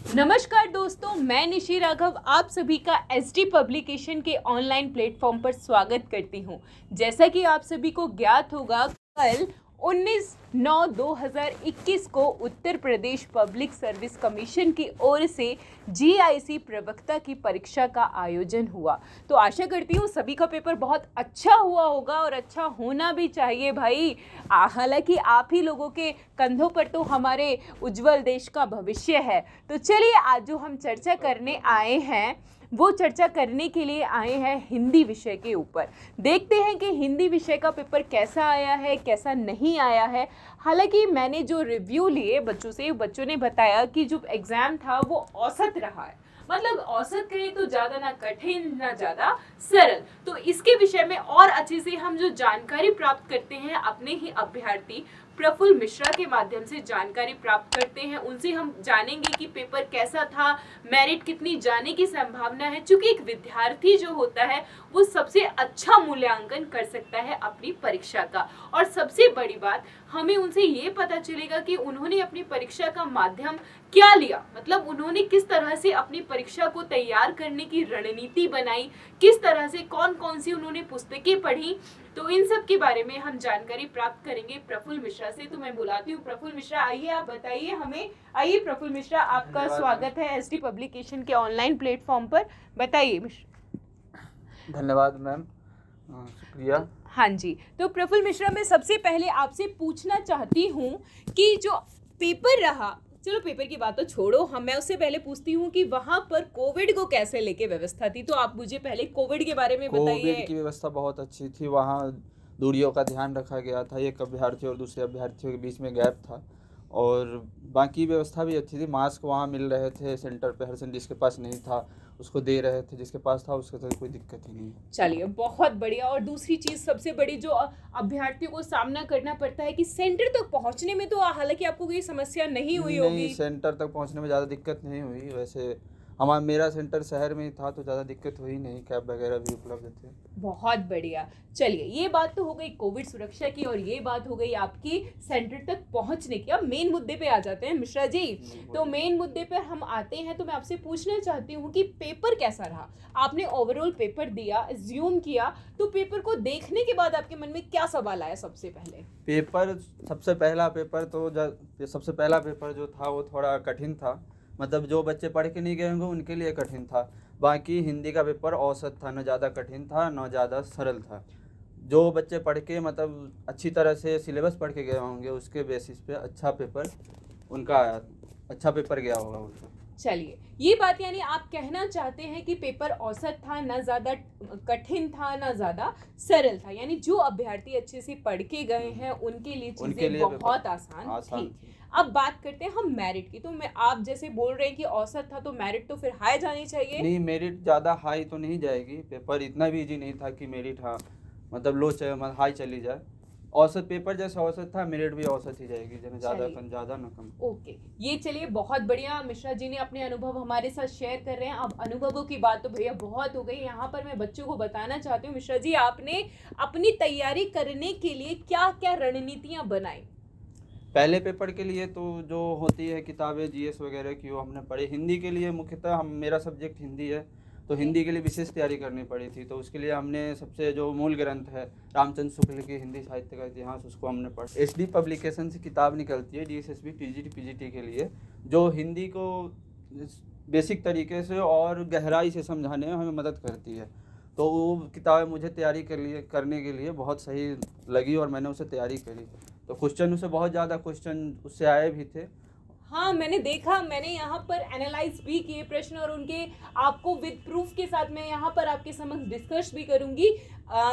नमस्कार दोस्तों, मैं निशी राघव आप सभी का एसडी पब्लिकेशन के ऑनलाइन प्लेटफॉर्म पर स्वागत करती हूं। जैसा कि आप सभी को ज्ञात होगा, कल 19/9/2021 को Uttar Pradesh public service commission की ओर से जीआईसी प्रवक्ता की परीक्षा का आयोजन हुआ। तो आशा करती हूँ सभी का पेपर बहुत अच्छा हुआ होगा और अच्छा होना भी चाहिए भाई। हालांकि आप ही लोगों के कंधों पर तो हमारे उज्जवल देश का भविष्य है। तो चलिए, आज जो हम चर्चा करने आए हैं वो चर्चा करने के लिए आए हैं हिंदी विषय के ऊपर। देखते हैं कि हिंदी विषय का पेपर कैसा आया है, कैसा नहीं आया है। हालांकि मैंने जो रिव्यू लिए बच्चों से, बच्चों ने बताया कि जो एग्ज़ाम था वो औसत रहा है। मतलब औसत कहें तो ज़्यादा ना कठिन ना ज़्यादा सरल। तो इसके विषय में और अच्छे से हम जो जानकारी प्राप्त करते हैं अपने ही अभ्यर्थी प्रफुल्ल मिश्रा के माध्यम से जानकारी प्राप्त करते हैं। उनसे हम जानेंगे कि पेपर कैसा था, मेरिट कितनी जाने की संभावना है। चूंकि एक विद्यार्थी जो होता है वो सबसे अच्छा मूल्यांकन कर सकता है अपनी परीक्षा का। और सबसे बड़ी बात, हमें उनसे ये पता चलेगा कि उन्होंने अपनी परीक्षा का माध्यम क्या लिया, मतलब उन्होंने किस तरह से अपनी परीक्षा को तैयार करने की रणनीति बनाई, किस तरह से कौन कौन सी उन्होंने पुस्तकें पढ़ी। तो इन सब के बारे में हम जानकारी प्राप्त करेंगे प्रफुल्ल मिश्रा से। तो मैं बुलाती हूँ प्रफुल्ल मिश्रा, आइए आप बताइए हमें। आइए प्रफुल्ल मिश्रा, आपका स्वागत है एसडी पब्लिकेशन के ऑनलाइन प्लेटफॉर्म पर। बताइए मिश्रा। धन्यवाद मैम, शुक्रिया। हाँ जी, तो प्रफुल्ल मिश्रा, मैं सबसे पहले आपसे पूछना चाहती हूँ कि जो पेपर रहा, चलो पेपर की बात तो छोड़ो, मैं उससे पहले पूछती हूँ कि वहाँ पर कोविड को कैसे लेके व्यवस्था थी। तो आप मुझे पहले कोविड के बारे में बताइए। कोविड की व्यवस्था बहुत अच्छी थी। वहाँ दूरियों का ध्यान रखा गया था। एक अभ्यर्थी और दूसरे अभ्यर्थियों के बीच में गैप था और बाकी व्यवस्था भी अच्छी थी। मास्क वहाँ मिल रहे थे सेंटर पे, हर जिसके पास नहीं था उसको दे रहे थे, जिसके पास था उसको तो कोई दिक्कत ही नहीं। चलिए, बहुत बढ़िया। और दूसरी चीज़ सबसे बड़ी जो अभ्यर्थियों को सामना करना पड़ता है कि सेंटर तक पहुंचने में, तो हालांकि आपको कोई समस्या नहीं हुई होगी। नहीं, सेंटर तक पहुँचने में ज़्यादा दिक्कत नहीं हुई। वैसे मेरा सेंटर शहर में ही था तो ज़्यादा दिक्कत हुई नहीं, कैब वगैरह भी उपलब्ध थे। बहुत बढ़िया। चलिए, ये बात तो हो गई कोविड सुरक्षा की और ये बात हो गई आपकी सेंटर तक पहुंचने की। अब मेन मुद्दे पे आ जाते हैं मिश्रा जी। तो मेन मुद्दे पर हम आते हैं। तो मैं आपसे पूछना चाहती हूँ कि पेपर कैसा रहा। आपने ओवरऑल पेपर दिया, एज्यूम किया, तो पेपर को देखने के बाद आपके मन में क्या सवाल आया सबसे पहले? सबसे पहला पेपर जो था वो थोड़ा कठिन था। मतलब जो बच्चे पढ़ के नहीं गए होंगे उनके लिए कठिन था। बाकी हिंदी का पेपर औसत था, न ज़्यादा कठिन था न ज़्यादा सरल था। जो बच्चे पढ़ के मतलब अच्छी तरह से सिलेबस पढ़ के गए होंगे उसके बेसिस पे अच्छा पेपर गया होगा उनका। चलिए, ये बात यानी आप कहना चाहते हैं कि पेपर औसत था, ना ज़्यादा कठिन था ना ज़्यादा सरल था। यानी जो अभ्यर्थी अच्छे से पढ़ के गए हैं उनके लिए चीज़ें बहुत आसान थी। अब बात करते हैं हम मेरिट की। तो आप जैसे बोल रहे हैं कि औसत था, तो मेरिट तो फिर हाई जानी चाहिए। नहीं, मेरिट ज़्यादा हाई तो नहीं जाएगी। पेपर इतना भी इजी नहीं था कि मेरिट मतलब हाई चली जाए। औसत पेपर जैसे औसत था, मेरिट भी औसत ही जाएगी, ज़्यादा न कम। ओके, ये चलिए बहुत बढ़िया। मिश्रा जी ने अपने अनुभव हमारे साथ शेयर कर रहे हैं। अब अनुभवों की बात तो भैया बहुत हो गई। यहाँ पर मैं बच्चों को बताना चाहती हूँ, मिश्रा जी, आपने अपनी तैयारी करने के लिए क्या क्या रणनीतियाँ बनाई? पहले पेपर के लिए तो जो होती है किताबें जीएस वगैरह की वो हमने पढ़ी। हिंदी के लिए मुख्यतः मेरा सब्जेक्ट हिंदी है तो हिंदी के लिए विशेष तैयारी करनी पड़ी थी। तो उसके लिए हमने सबसे जो मूल ग्रंथ है रामचंद्र शुक्ल की हिंदी साहित्य का इतिहास, उसको हमने पढ़ा। एसडी पब्लिकेशन से किताब निकलती है डीएसएसबी टीजीटी पीजीटी के लिए, जो हिंदी को बेसिक तरीके से और गहराई से समझाने में हमें मदद करती है। तो वो किताबें मुझे तैयारी करने के लिए बहुत सही लगी और मैंने उसे तैयारी करी। तो क्वेश्चन उससे बहुत ज़्यादा क्वेश्चन उससे आए भी थे। हाँ, मैंने देखा, मैंने यहाँ पर एनालाइज भी किए प्रश्न और उनके आपको विद प्रूफ के साथ मैं यहाँ पर आपके समक्ष डिस्कस भी करूँगी।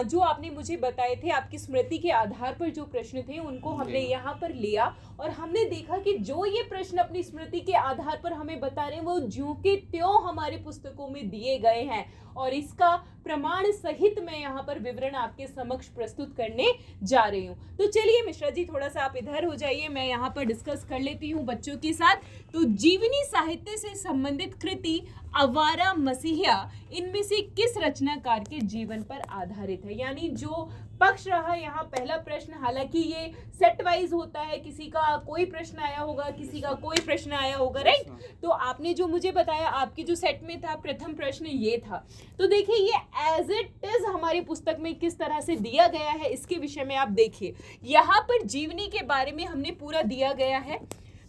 जो आपने मुझे बताए थे, आपकी स्मृति के आधार पर जो प्रश्न थे उनको हमने यहाँ पर लिया और हमने देखा कि जो ये प्रश्न अपनी स्मृति के आधार पर हमें बता रहे हैं वो ज्यों के त्यों हमारे पुस्तकों में दिए गए हैं। और इसका प्रमाण सहित मैं यहाँ पर विवरण आपके समक्ष प्रस्तुत करने जा रही हूँ। तो चलिए मिश्रा जी, थोड़ा सा आप इधर हो जाइए, मैं यहाँ पर डिस्कस कर लेती हूँ बच्चों के साथ। तो जीवनी साहित्य से संबंधित कृति आवारा मसीहा इनमें से किस रचनाकार के जीवन पर आधारित आधारित है, यानी जो पक्ष रहा यहाँ पहला प्रश्न, हालांकि ये सेट वाइज होता है, किसी का कोई प्रश्न आया होगा, किसी का कोई प्रश्न आया होगा, राइट। तो आपने जो मुझे बताया आपके जो सेट में था प्रथम प्रश्न ये था। तो देखिए ये एज इट इज हमारी पुस्तक में किस तरह से दिया गया है इसके विषय में आप देखिए। यहाँ पर जीवनी के बारे में हमने पूरा दिया गया है।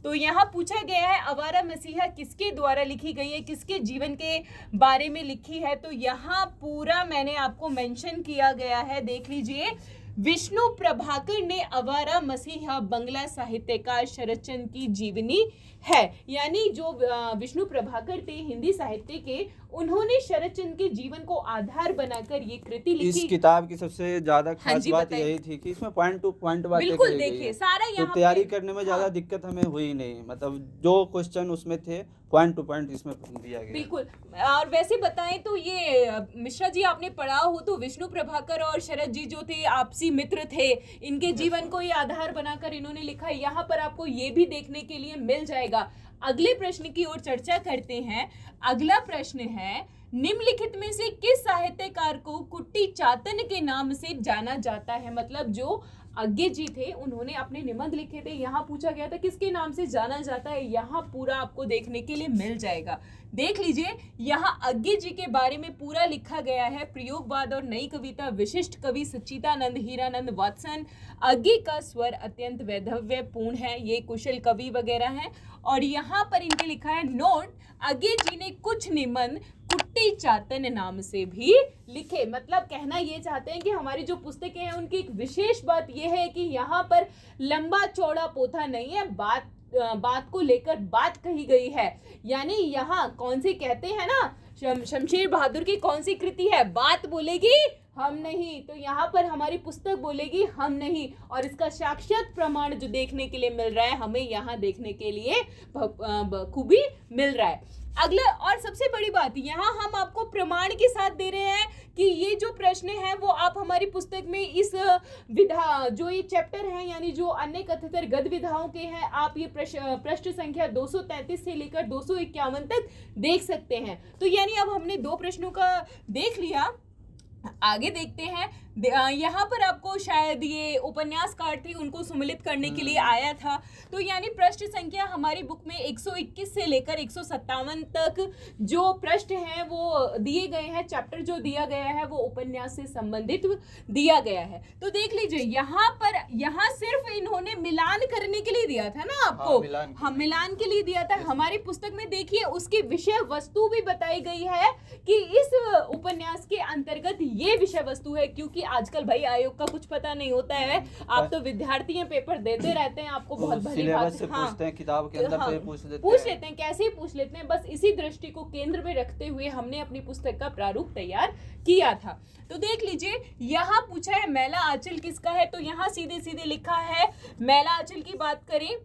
तो यहाँ पूछा गया है आवारा मसीहा किसके द्वारा लिखी गई है, किसके जीवन के बारे में लिखी है। तो यहाँ पूरा मैंने आपको मेंशन किया गया है, देख लीजिए। विष्णु प्रभाकर ने आवारा मसीहा बंगला साहित्यकार शरदचंद्र की जीवनी है, यानी जो विष्णु प्रभाकर थे हिंदी साहित्य के, उन्होंने शरदचंद्र के जीवन को आधार बनाकर ये कृति लिखी। इस किताब की सबसे ज्यादा खास बात बताइए। यही थी कि इसमें पॉइंट टू पॉइंट बातें बिल्कुल कही गई देखिए है। सारा तो यहाँ तैयारी करने में ज्यादा दिक्कत हमें हुई नहीं, मतलब जो क्वेश्चन उसमें थे पॉइंट टू पॉइंट इसमें दिया गया। बिल्कुल। और वैसे बताएं तो ये मिश्रा जी आपने पढ़ा हो तो विष्णु प्रभाकर और शरद जी जो थे आपसी मित्र थे, इनके जीवन को ये आधार बनाकर इन्होंने लिखा है। यहाँ पर आपको ये भी देखने के लिए मिल जाएगा। अगले प्रश्न की ओर चर्चा करते हैं। अगला प्रश्न है, निम्नलिखित में से किस साहित्यकार को कुट्टी चातन के नाम से जाना जाता है। मतलब जो अज्ञे जी थे उन्होंने अपने निबंध लिखे थे, यहाँ पूछा गया था किसके नाम से जाना जाता है। यहाँ पूरा आपको देखने के लिए मिल जाएगा, देख लीजिए। यहाँ अज्ञे जी के बारे में पूरा लिखा गया है। प्रयोगवाद और नई कविता, विशिष्ट कवि सच्चिदानंद हीरानंद वात्सन। अज्ञे का स्वर अत्यंत वैधव्यपूर्ण है, ये कुशल कवि वगैरह हैं। और यहाँ पर इनके लिखा है नोट, अज्ञे जी ने कुछ निबंध कुट्टी चातन नाम से भी लिखे। मतलब कहना ये चाहते हैं कि हमारी जो पुस्तकें हैं उनकी एक विशेष बात यह है कि यहाँ पर लंबा चौड़ा पोथा नहीं है, बात को लेकर बात कही गई है। यानी यहाँ कौन सी कहते हैं ना, शमशेर बहादुर की कौन सी कृति है, बात बोलेगी हम नहीं, तो यहाँ पर हमारी पुस्तक बोलेगी हम नहीं। और इसका साक्षात प्रमाण जो देखने के लिए मिल रहा है हमें यहाँ देखने के लिए खूबी मिल रहा है। अगला और सबसे बड़ी बात, यहाँ हम आपको प्रमाण के साथ दे रहे हैं कि ये जो प्रश्न है वो आप हमारी पुस्तक में इस विधा जो ये चैप्टर है, यानी जो अन्य कथितर गद्य विधाओं के हैं, आप ये पृष्ठ संख्या 233 से लेकर 251 तक देख सकते हैं। तो यानी अब हमने 2 प्रश्नों का देख लिया, आगे देखते हैं। यहाँ पर आपको शायद ये उपन्यासकार थे उनको सम्मिलित करने के लिए आया था। तो यानी पृष्ठ संख्या हमारी बुक में 121 से लेकर 157 तक जो पृष्ठ हैं वो दिए गए हैं। चैप्टर जो दिया गया है वो उपन्यास से संबंधित दिया गया है। तो देख लीजिए यहाँ सिर्फ इन्होंने मिलान करने के लिए दिया था ना आपको, हाँ मिलान के लिए दिया था। हमारी पुस्तक में देखिए उसकी विषय वस्तु भी बताई गई है कि इस उपन्यास के अंतर्गत ये विषय वस्तु है, क्योंकि आजकल भाई आयोग का कुछ पता नहीं होता है। आप तो विद्यार्थी हैं, पेपर देते रहते हैं, आपको बहुत भली बात से पूछते हैं, किताब के अंदर से पूछ लेते हैं, कैसे पूछ लेते हैं। बस इसी दृष्टि को केंद्र में रखते हुए हमने अपनी पुस्तक का प्रारूप तैयार किया था। तो देख लीजिए यहाँ पूछा है मैला आंचल किसका है, तो यहाँ सीधे सीधे लिखा है। मैला आंचल की बात करें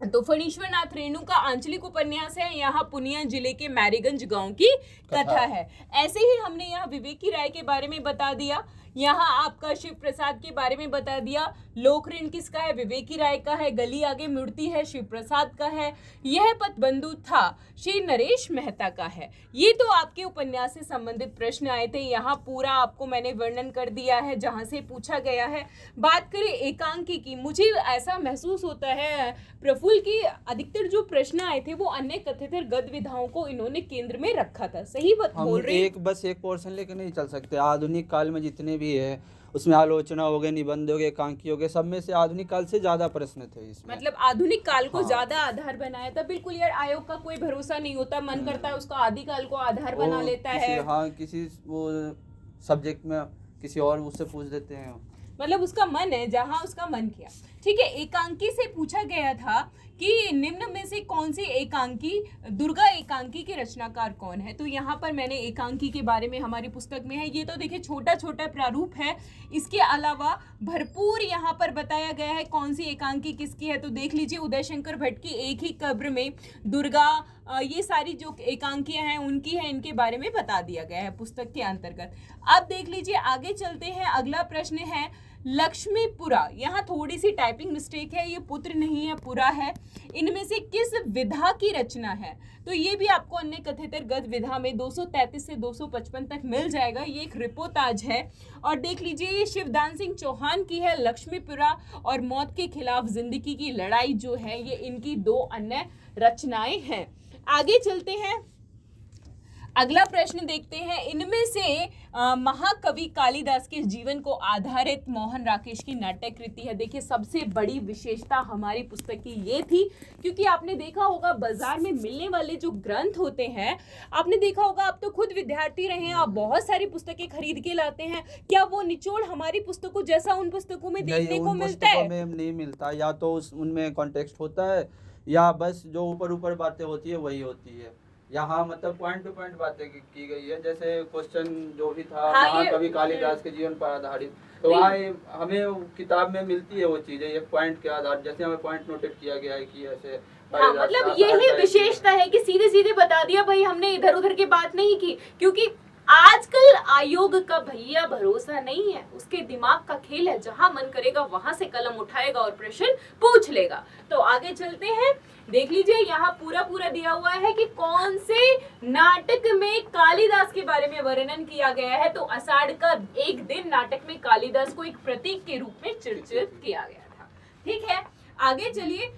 तो फणीश्वर नाथ रेणु का आंचलिक उपन्यास है। यहाँ पुनिया जिले के मैरीगंज गांव की कथा है। ऐसे ही हमने यहाँ विवेकी राय के बारे में बता दिया, यहाँ आपका शिव प्रसाद के बारे में बता दिया। लोक ऋण किसका है, विवेकी राय का है। गली आगे मुड़ती है, शिव प्रसाद का है। यह पतबंधु था, श्री नरेश मेहता का है। ये तो आपके उपन्यास से संबंधित प्रश्न आए थे। यहाँ पूरा आपको मैंने वर्णन कर दिया है जहाँ से पूछा गया है। बात करें एकांकी की, मुझे ऐसा महसूस होता है प्रफुल्ल की अधिकतर जो प्रश्न आए थे वो अन्य कथित गद्य विधाओं को इन्होंने केंद्र में रखा था। सही बात बोल रही हूं? एक पोर्शन लेकर नहीं चल सकते। आधुनिक काल में जितने भी है उसमें आलोचना हो गए, निबंध हो गए, एकांकी हो गए, सब में से आधुनिक काल से ज्यादा प्रश्न थे इसमें। मतलब आधुनिक काल को ज्यादा आधार बनाया था। बिल्कुल यार, आयोग का कोई भरोसा नहीं होता, मन करता है उसका आदि काल को आधार बना लेता है। हाँ, किसी वो सब्जेक्ट में किसी और उससे पूछ देते हैं, मतलब उसका मन है जहां उसका मन किया। ठीक है, एकांकी से पूछा गया था कि निम्न में से कौन सी एकांकी, दुर्गा एकांकी के रचनाकार कौन है। तो यहाँ पर मैंने एकांकी के बारे में हमारी पुस्तक में है। ये तो देखिए छोटा छोटा प्रारूप है, इसके अलावा भरपूर यहाँ पर बताया गया है कौन सी एकांकी किसकी है। तो देख लीजिए उदय शंकर भट्ट की एक ही कब्र में दुर्गा, ये सारी जो एकांकियाँ हैं उनकी है, इनके बारे में बता दिया गया है पुस्तक के अंतर्गत। अब देख लीजिए आगे चलते हैं। अगला प्रश्न है लक्ष्मीपुरा, यहाँ थोड़ी सी टाइपिंग मिस्टेक है, ये पुत्र नहीं है पुरा है, इनमें से किस विधा की रचना है? तो ये भी आपको अन्य कथेतर गद्य विधा में 233 से 255 तक मिल जाएगा। ये एक रिपोताज है। और देख लीजिए ये शिवदान सिंह चौहान की है लक्ष्मीपुरा, और मौत के खिलाफ जिंदगी की लड़ाई जो है ये इनकी 2 अन्य रचनाएं हैं। आगे चलते हैं, अगला प्रश्न देखते हैं। इनमें से महाकवि कालिदास के जीवन को आधारित मोहन राकेश की नाटक कृति है। देखिए सबसे बड़ी विशेषता हमारी पुस्तक की ये थी, क्योंकि आपने देखा होगा बाजार में मिलने वाले जो ग्रंथ होते हैं, आपने देखा होगा, आप तो खुद विद्यार्थी रहे हैं, आप बहुत सारी पुस्तकें खरीद के लाते हैं, क्या वो निचोड़ हमारी पुस्तकों जैसा उन पुस्तकों में देखने को मिलता है? में नहीं मिलता, या तो उनमें कॉन्टेक्स्ट होता है, या बस जो ऊपर ऊपर बातें होती है वही होती है। यहाँ मतलब पॉइंट टू पॉइंट बातें की गई है, जैसे क्वेश्चन जो भी था महाकवि कालिदास के जीवन पर आधारित, तो वहाँ हमें किताब में मिलती है वो चीजें, ये पॉइंट के आधार, जैसे हमें पॉइंट नोटेट किया गया है कि ऐसे मतलब यही विशेषता है कि सीधे सीधे बता दिया भाई, हमने इधर उधर की बात नहीं की, क्योंकि आजकल आयोग का भैया भरोसा नहीं है, उसके दिमाग का खेल है, जहां मन करेगा वहां से कलम उठाएगा और प्रश्न पूछ लेगा। तो आगे चलते हैं, देख लीजिए यहाँ पूरा दिया हुआ है कि कौन से नाटक में कालिदास के बारे में वर्णन किया गया है। तो आषाढ़ का एक दिन नाटक में कालिदास को एक प्रतीक के रूप में चित्रित किया गया था। ठीक है, आगे चलिए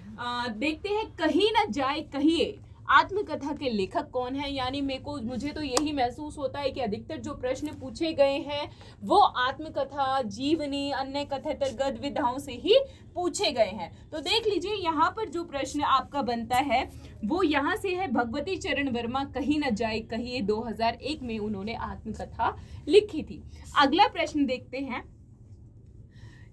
देखते हैं, कहीं न जाए कहिए आत्मकथा के लेखक कौन है। यानी मुझे तो यही महसूस होता है कि अधिकतर जो प्रश्न पूछे गए हैं वो आत्मकथा, जीवनी, अन्य कथेतर गद्य विधाओं से ही पूछे गए हैं। तो देख लीजिए यहाँ पर जो प्रश्न आपका बनता है वो यहाँ से है, भगवती चरण वर्मा, कहीं न जाए कहिए, 2001 में उन्होंने आत्मकथा लिखी थी। अगला प्रश्न देखते हैं,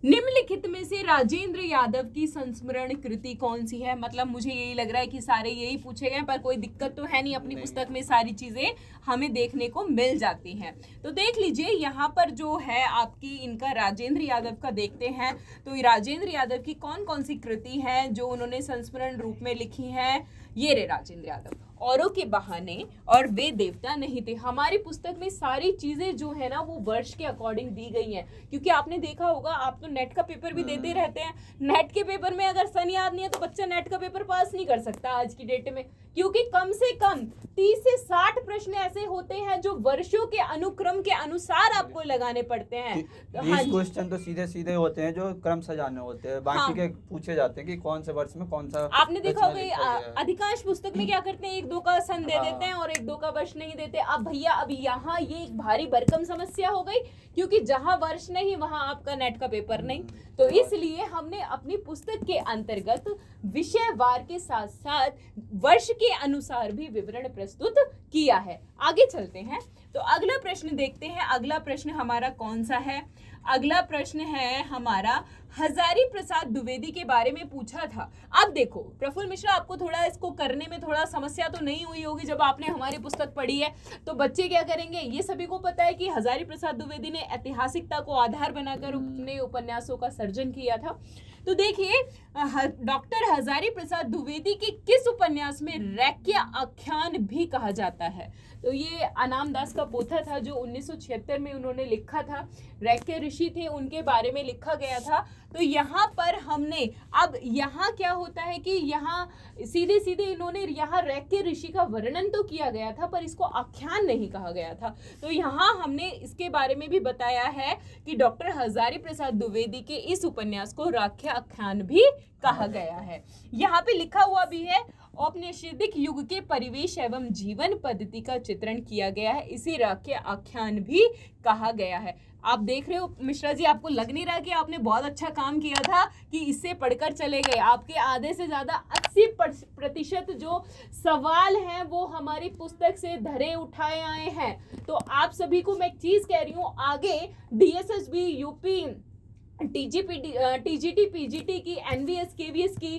निम्नलिखित में से राजेंद्र यादव की संस्मरण कृति कौन सी है? मतलब मुझे यही लग रहा है कि सारे यही पूछे गए, पर कोई दिक्कत तो है नहीं, अपनी पुस्तक में सारी चीजें हमें देखने को मिल जाती हैं। तो देख लीजिए यहाँ पर जो है आपकी इनका राजेंद्र यादव का देखते हैं। तो राजेंद्र यादव की कौन कौन सी कृति है जो उन्होंने संस्मरण रूप में लिखी है? ये रे राजेंद्र यादव, औरों के बहाने और वे देवता नहीं थे। हमारी पुस्तक में सारी चीजें जो है ना वो वर्ष के अकॉर्डिंग दी गई हैं, क्योंकि आपने देखा होगा, आप तो नेट का पेपर भी देते रहते हैं, नेट के पेपर में अगर सन याद नहीं है तो बच्चा नेट का पेपर पास नहीं कर सकता आज की डेट में, क्योंकि कम से कम 30 से 60 प्रश्न ऐसे होते हैं जो वर्षों के अनुक्रम के अनुसार आपको लगाने पड़ते हैं। 20 क्वेश्चन तो सीधे सीधे होते हैं जो क्रम सजाने होते हैं, बाकी के पूछे जाते हैं कि कौन से वर्ष में कौन सा। आपने देखा होगा अधिकांश पुस्तक में क्या करते हैं, 1-2 का सन दे देते हैं और 1-2 का वर्ष नहीं देते। अब भैया अब यहाँ ये एक भारी भरकम समस्या हो गई, क्योंकि जहां वर्ष नहीं वहां आपका नेट का पेपर नहीं। तो इसलिए हमने अपनी पुस्तक के अंतर्गत विषयवार के साथ साथ वर्ष के अनुसार भी विवरण प्रस्तुत किया है। आगे चलते हैं, तो अगला प्रश्न देखते हैं। अगला प्रश्न हमारा कौन सा है? अगला प्रश्न है हमारा, हजारी प्रसाद द्विवेदी के बारे में पूछा था। अब देखो प्रफुल्ल मिश्रा, आपको थोड़ा इसको करने में थोड़ा समस्या तो नहीं हुई होगी जब आपने हमारी पुस्तक पढ़ी है। तो बच्चे क्या करेंगे, ये सभी को पता है कि हजारी प्रसाद द्विवेदी ने ऐतिहासिकता को आधार बनाकर अपने उपन्यासों का सर्जन किया था। तो देखिए डॉक्टर हजारी प्रसाद द्विवेदी के किस उपन्यास में रैक्य आख्यान भी कहा जाता है? तो ये अनाम दास का पोथा था जो 1976 में उन्होंने लिखा था। रैक्य ऋषि थे, उनके बारे में लिखा गया था। तो यहाँ पर हमने, अब यहाँ क्या होता है कि यहाँ सीधे सीधे इन्होंने यहाँ रैक्य ऋषि का वर्णन तो किया गया था पर इसको आख्यान नहीं कहा गया था। तो यहाँ हमने इसके बारे में भी बताया है कि डॉक्टर हजारी प्रसाद द्विवेदी के इस उपन्यास को रैक्य आख्यान भी कहा गया है। यहाँ पे लिखा हुआ भी है, औपनिषदिक युग के परिवेश एवं जीवन पद्धति का चित्रण किया गया है, इसे रैक्य आख्यान भी कहा गया है। आप देख रहे हो मिश्रा जी, आपको लग नहीं रहा कि आपने बहुत अच्छा काम किया था कि इससे पढ़कर चले गए? आपके आधे से ज्यादा 80% जो सवाल हैं वो हमारी पुस्तक से धरे उठाए आए हैं। तो आप सभी को मैं एक चीज कह रही हूँ, आगे DSSB, यूपी, TGT, PGT की, NVS, KVS की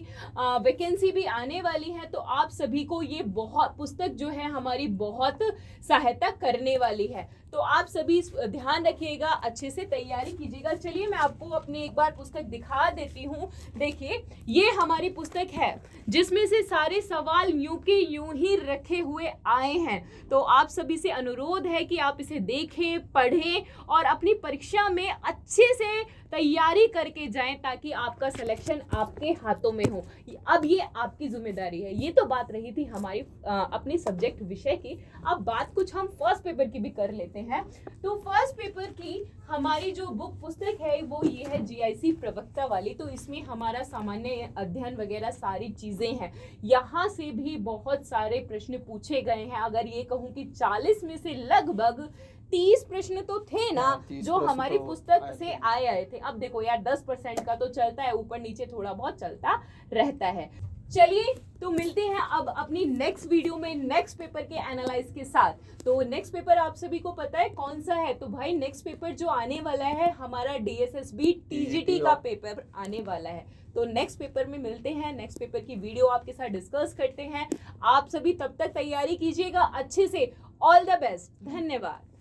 वैकेंसी भी आने वाली है। तो आप सभी को ये बहुत पुस्तक जो है हमारी बहुत सहायता करने वाली है। तो आप सभी ध्यान रखिएगा, अच्छे से तैयारी कीजिएगा। चलिए मैं आपको अपनी एक बार पुस्तक दिखा देती हूँ। देखिए ये हमारी पुस्तक है जिसमें से सारे सवाल यूं के यूं ही रखे हुए आए हैं। तो आप सभी से अनुरोध है कि आप इसे देखें, पढ़ें और अपनी परीक्षा में अच्छे से तैयारी करके जाएं ताकि आपका सिलेक्शन आपके हाथों में हो। अब ये आपकी जिम्मेदारी है। ये तो बात रही थी हमारी अपने सब्जेक्ट विषय की। अब बात कुछ हम फर्स्ट पेपर की भी कर लेते हैं। तो फर्स्ट पेपर की हमारी जो बुक पुस्तक है वो ये है जीआईसी प्रवक्ता वाली। तो इसमें हमारा सामान्य अध्ययन वगैरह सारी चीजें हैं। यहाँ से भी बहुत सारे प्रश्न पूछे गए हैं। अगर ये कहूँ कि 40 में से लगभग 30 प्रश्न तो थे ना, 30 जो प्रश्न हमारी तो पुस्तक आए से थे। आए थे। अब देखो यार 10% का तो चलता है, ऊपर नीचे थोड़ा बहुत चलता रहता है। चलिए तो मिलते हैं अब अपनी नेक्स्ट वीडियो में नेक्स्ट पेपर के एनालाइज के साथ। तो नेक्स्ट पेपर आप सभी को पता है कौन सा है? तो भाई नेक्स्ट पेपर जो आने वाला है हमारा डीएसएसबी टीजीटी का पेपर आने वाला है। तो नेक्स्ट पेपर में मिलते हैं, नेक्स्ट पेपर की वीडियो आपके साथ डिस्कस करते हैं। आप सभी तब तक तैयारी कीजिएगा अच्छे से। ऑल द बेस्ट, धन्यवाद।